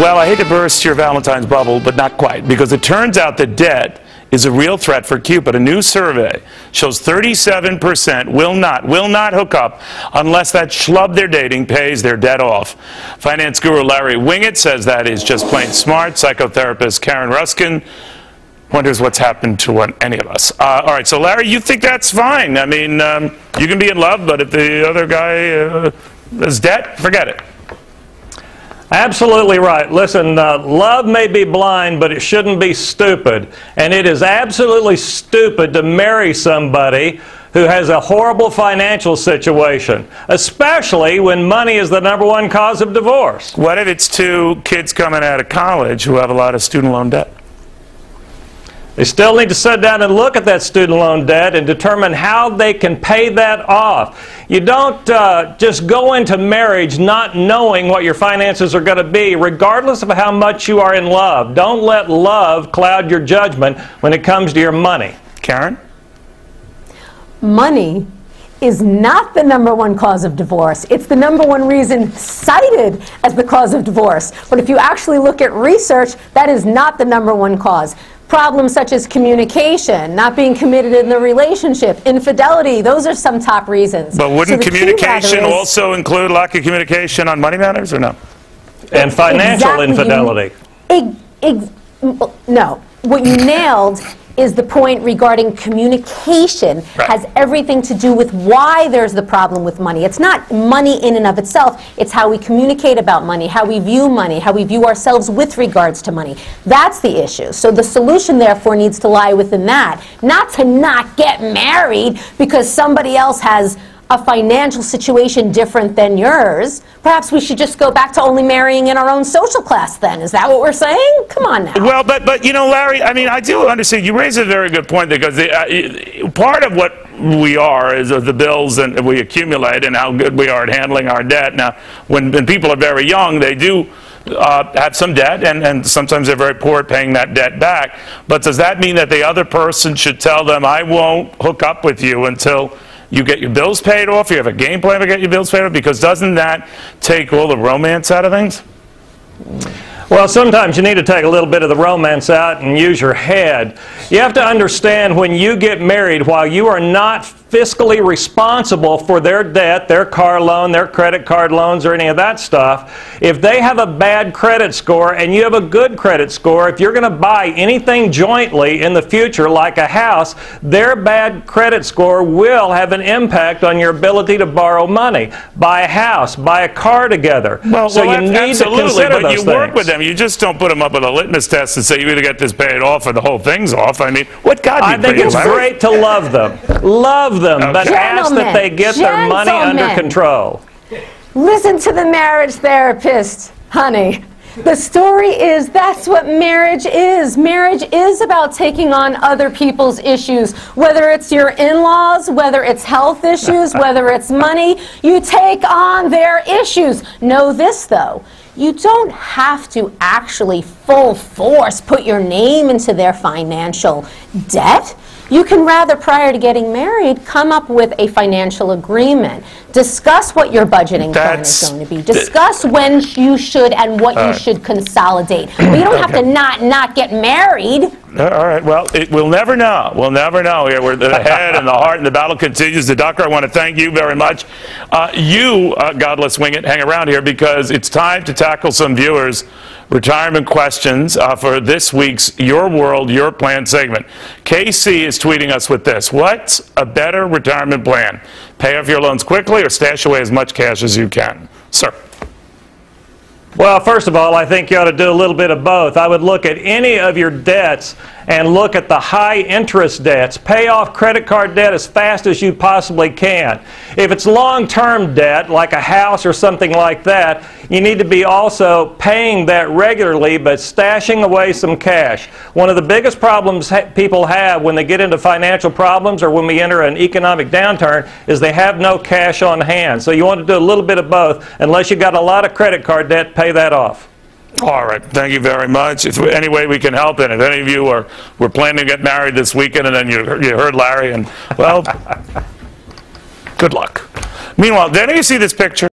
Well, I hate to burst your Valentine's bubble, but not quite, because it turns out that debt is a real threat for Cupid. A new survey shows 37% will not hook up unless that schlub they're dating pays their debt off. Finance guru Larry Winget says that is just plain smart. Psychotherapist Karen Ruskin wonders what's happened to any of us. All right, so Larry, you think that's fine. I mean, you can be in love, but if the other guy has debt, forget it. Absolutely right. Listen, love may be blind, but it shouldn't be stupid. And it is absolutely stupid to marry somebody who has a horrible financial situation, especially when money is the #1 cause of divorce. What if it's two kids coming out of college who have a lot of student loan debt? They still need to sit down and look at that student loan debt and determine how they can pay that off. You don't just go into marriage not knowing what your finances are going to be, regardless of how much you are in love. Don't let love cloud your judgment when it comes to your money. Karen? Money is not the #1 cause of divorce. It's the #1 reason cited as the cause of divorce. But if you actually look at research, that is not the #1 cause. Problems such as communication, not being committed in the relationship, infidelity, those are some top reasons. But wouldn't communication also include lack of communication on money matters, or no? And financial infidelity. No. What you nailed is the point regarding communication. Right. Has everything to do with why there's the problem with money. It's not money in and of itself. It's how we communicate about money, how we view money, how we view ourselves with regards to money. That's the issue. So the solution, therefore, needs to lie within that. Not to not get married because somebody else has a financial situation different than yours. Perhaps we should just go back to only marrying in our own social class then. Is that what we're saying? Come on now. Well, but you know, Larry, I mean, I do understand. You raise a very good point, because part of what we are is the bills and we accumulate and how good we are at handling our debt. Now, when people are very young, they do have some debt, and sometimes they're very poor at paying that debt back. But does that mean that the other person should tell them, I won't hook up with you until you get your bills paid off, you have a game plan to get your bills paid off? Because doesn't that take all the romance out of things? Well, sometimes you need to take a little bit of the romance out and use your head. You have to understand, when you get married, while you are not fiscally responsible for their debt, their car loan, their credit card loans, or any of that stuff, if they have a bad credit score and you have a good credit score, if you're going to buy anything jointly in the future, like a house, their bad credit score will have an impact on your ability to borrow money, buy a house, buy a car together. So you need to consider those things. But you work with them. You just don't put them up with a litmus test and say you either get this paid off or the whole thing's off. I mean, what God do you I think it's great to love them. Love them, but ask that they get their money under control. Listen to the marriage therapist, honey. The story is that's what marriage is. Marriage is about taking on other people's issues, whether it's your in-laws, whether it's health issues, whether it's money. You take on their issues. Know this, though. You don't have to actually full force put your name into their financial debt. You can rather, prior to getting married, come up with a financial agreement. Discuss what your budgeting plan is going to be. Discuss when you should and what you should consolidate. But you don't have to not get married. All right. Well, we'll never know. We'll never know. Here, we're the head and the heart, and the battle continues. The doctor, I want to thank you very much. Godless Winget, hang around here, because it's time to tackle some viewers' retirement questions for this week's Your World, Your Plan segment. KC is tweeting us with this. What's a better retirement plan? Pay off your loans quickly or stash away as much cash as you can? Sir. Well, first of all, I think you ought to do a little bit of both. I would look at any of your debts and look at the high interest debts. Pay off credit card debt as fast as you possibly can. If it's long-term debt, like a house or something like that, you need to be also paying that regularly, but stashing away some cash. One of the biggest problems people have when they get into financial problems or when we enter an economic downturn is they have no cash on hand. So you want to do a little bit of both. Unless you got a lot of credit card debt, pay that off. All right. Thank you very much. If any way we can help, and if any of you were planning to get married this weekend and then you heard Larry, and, well, good luck. Meanwhile, did any of you see this picture?